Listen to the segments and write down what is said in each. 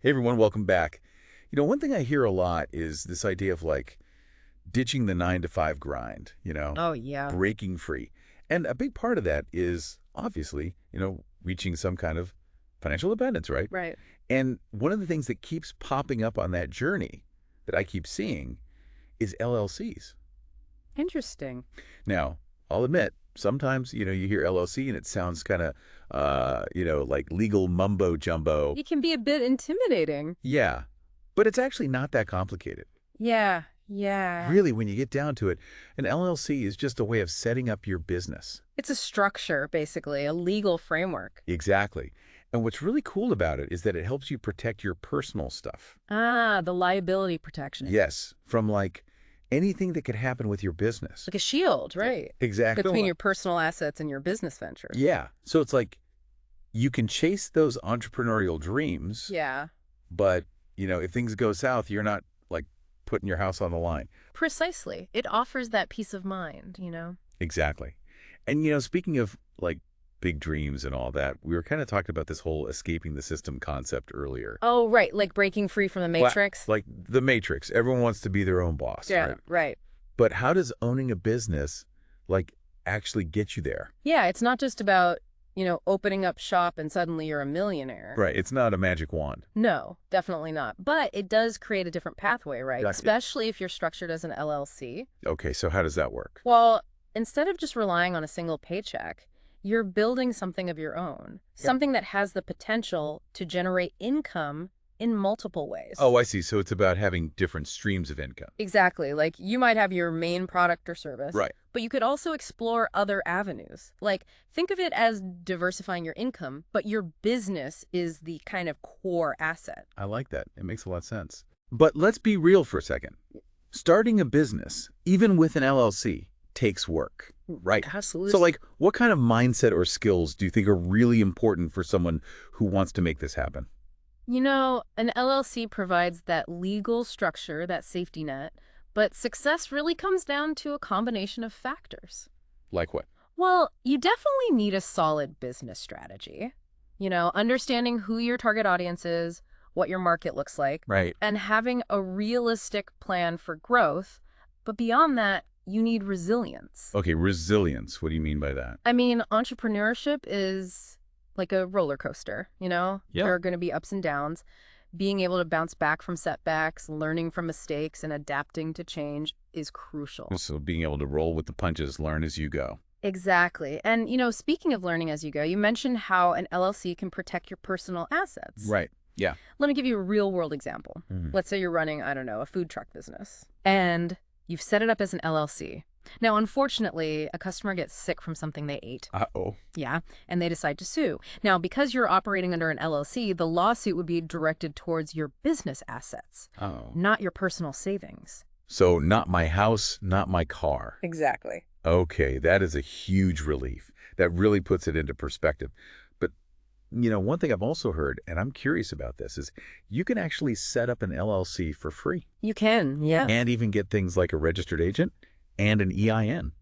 Hey everyone, welcome back. One thing I hear a lot is this idea of ditching the 9 to 5 grind, Oh, yeah. breaking free. And a big part of that is obviously, reaching some kind of financial independence, right? Right. And one of the things that keeps popping up on that journey that I keep seeing is LLCs. Interesting. Now, I'll admit, sometimes, you hear LLC and it sounds kind of, like legal mumbo jumbo. It can be a bit intimidating. Yeah, but it's actually not that complicated. Yeah, yeah. Really, when you get down to it, an LLC is just a way of setting up your business. It's a structure, basically, a legal framework. Exactly. And what's really cool about it is that it helps you protect your personal stuff. Ah, the liability protection. Yes, from anything that could happen with your business. Like a shield, right? Exactly. Between your personal assets and your business venture. Yeah. So it's like you can chase those entrepreneurial dreams, Yeah. but, if things go south, you're not putting your house on the line. Precisely. It offers that peace of mind. Exactly. And, speaking of big dreams and all that, we were kind of talking about this whole escaping the system concept earlier. Oh, right. Like breaking free from the matrix. Like the Matrix. Everyone wants to be their own boss, Yeah, right? right. But how does owning a business actually get you there? Yeah, it's not just about, opening up shop and suddenly you're a millionaire. Right. It's not a magic wand. No, definitely not. But it does create a different pathway, right? Gotcha. Especially if you're structured as an LLC. Okay, so how does that work? Well, instead of just relying on a single paycheck, you're building something of your own, something that has the potential to generate income in multiple ways. Oh, I see. So it's about having different streams of income. Exactly. Like you might have your main product or service, Right. but you could also explore other avenues. Like think of it as diversifying your income, but your business is the kind of core asset. I like that. It makes a lot of sense. But let's be real for a second. Starting a business, even with an LLC, takes work, right? Absolutely. So what kind of mindset or skills do you think are really important for someone who wants to make this happen? An LLC provides that legal structure, that safety net, but success really comes down to a combination of factors. Like what? Well, you definitely need a solid business strategy. Understanding who your target audience is, what your market looks like, Right. and having a realistic plan for growth. But beyond that, you need resilience. Okay, resilience. What do you mean by that? I mean, entrepreneurship is like a roller coaster, Yeah. There are going to be ups and downs. Being able to bounce back from setbacks, learning from mistakes, and adapting to change is crucial. So being able to roll with the punches, learn as you go. Exactly. And, speaking of learning as you go, you mentioned how an LLC can protect your personal assets. Right. Yeah. Let me give you a real world example. Let's say you're running, I don't know, a food truck business, and you've set it up as an LLC. Now, unfortunately, a customer gets sick from something they ate. Uh-oh. Yeah, and they decide to sue. Now, because you're operating under an LLC, the lawsuit would be directed towards your business assets, Oh. not your personal savings. So not my house, not my car. Exactly. Okay, that is a huge relief. That really puts it into perspective. But, one thing I've also heard, and I'm curious about this, is you can actually set up an LLC for free. You can, yeah. And even get things like a registered agent and an EIN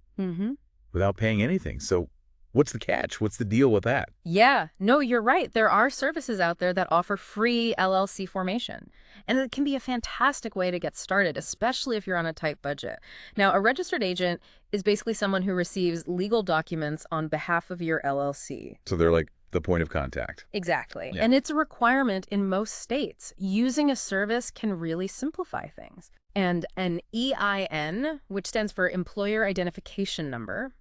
without paying anything. So what's the catch? What's the deal with that? Yeah, no, you're right. There are services out there that offer free LLC formation. And it can be a fantastic way to get started, especially if you're on a tight budget. Now, a registered agent is basically someone who receives legal documents on behalf of your LLC. So they're like the point of contact. Exactly. Yeah. And it's a requirement in most states. Using a service can really simplify things. And an EIN, which stands for Employer Identification Number,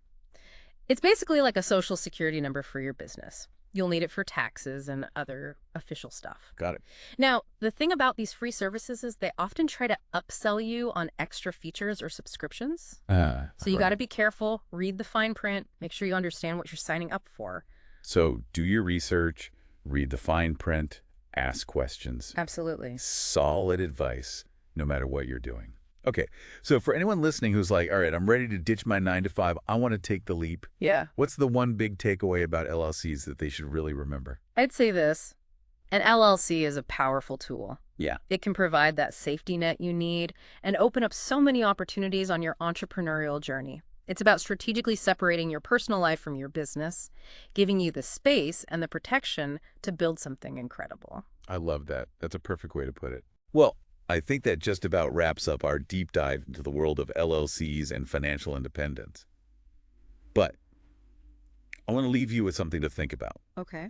it's basically like a social security number for your business. You'll need it for taxes and other official stuff. Got it. Now, the thing about these free services is they often try to upsell you on extra features or subscriptions. So you got to be careful, read the fine print, make sure you understand what you're signing up for. So do your research, read the fine print, ask questions. Absolutely. Solid advice, no matter what you're doing. Okay, so for anyone listening who's like, all right, I'm ready to ditch my 9 to 5, I want to take the leap. Yeah. What's the one big takeaway about LLCs that they should really remember? I'd say this. An LLC is a powerful tool. Yeah. It can provide that safety net you need and open up so many opportunities on your entrepreneurial journey. It's about strategically separating your personal life from your business, giving you the space and the protection to build something incredible. I love that. That's a perfect way to put it. Well, I think that just about wraps up our deep dive into the world of LLCs and financial independence. But I want to leave you with something to think about. Okay.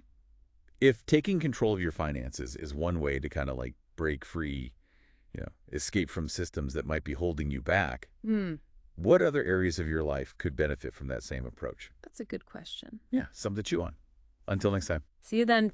If taking control of your finances is one way to kind of like break free, escape from systems that might be holding you back, Hmm. what other areas of your life could benefit from that same approach? That's a good question. Yeah, something to chew on. Until next time. See you then.